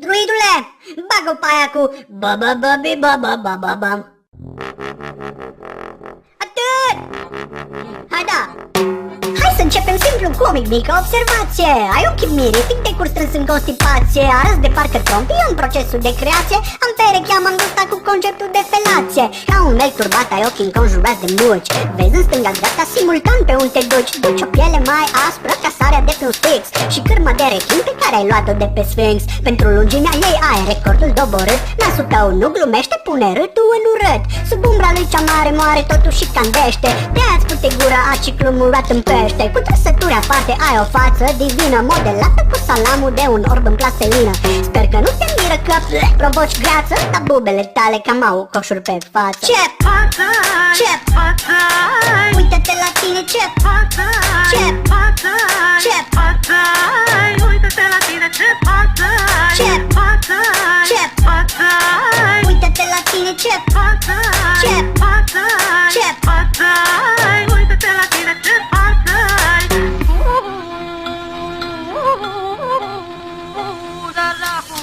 Druidule, bagă-o pe aia cu ba. Atât! Hai da! Hai să începem simplu comic, mică observație. Ai ochii mirific de curs strâns în constipație. Arăți de parcă trompi în procesul de creație. Am pereche, am îngustat cu conceptul de felație. Ca un mec turbat, ai ochii înconjurați de muci. Vezi în stânga-dreapta simultan pe unde te duci. Duci o piele mai aspră ca sarea de pe un Stix și cârma de rechin pe care ai luat-o de pe Sphinx. Pentru lungimea ei ai recordul doborât. Nasul tău nu glumește, pune râtul în urât. Sub umbra lui cea mare moare totuși și candește. De-aia-ți pute gura a ciclu murat în pește. Cu trăsături aparte ai o față divină, modelată cu salamul de un orb în plaselină. Sper că nu te miră că provoci greață, dar bubele tale cam au coșuri pe față. Ce față? Ce față? Uită-te la tine, ce față? Ce față? Ce față? Uită-te la tine, ce față? Ce față? Ce față? Uită-te la tine, ce față? Ce față? Ce față? Uită-te la tine, ce față?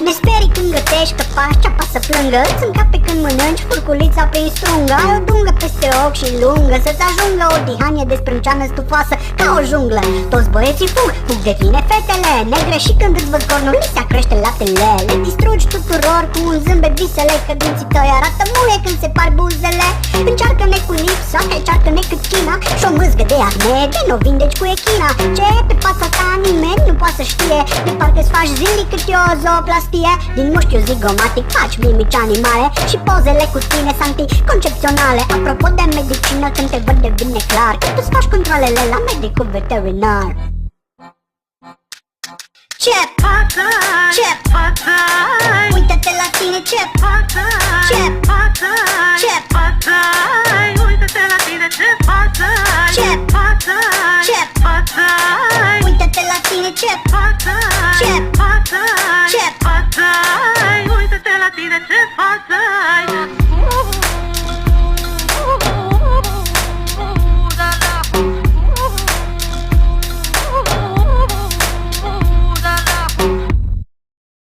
Ne sperii când gătești, că faci ceapa să plângă. Îți încape când mănânci furculița prin strungă. Ai o dungă peste ochi și lungă, să-ți ajungă o dihanie de sprânceană stufoasă ca o junglă. Toți băieții fug de tine fetele negre și când îți văd cornul li se crește laptele. Le distrugi tuturor cu un zâmbet visele, că dinții tăi arată muie când se par buzele. Încearcă-ne cu lipsa, că încearcă-ne cât china și o mâzgă de acne, de n-o vindeci cu echina. Ce e pe fața ta nimeni nu poate să știe, de parcă-ți faci zilnic cât e o zooplastie. Din mușchiul zigomatic faci mimici animale și pozele cu tine sunt anticoncepționale. Apropo de medicină, când te văd devine clar că tu-ți faci controlele la medicul veterinar. Ce față? Ce față? Uită-te la tine, ce față?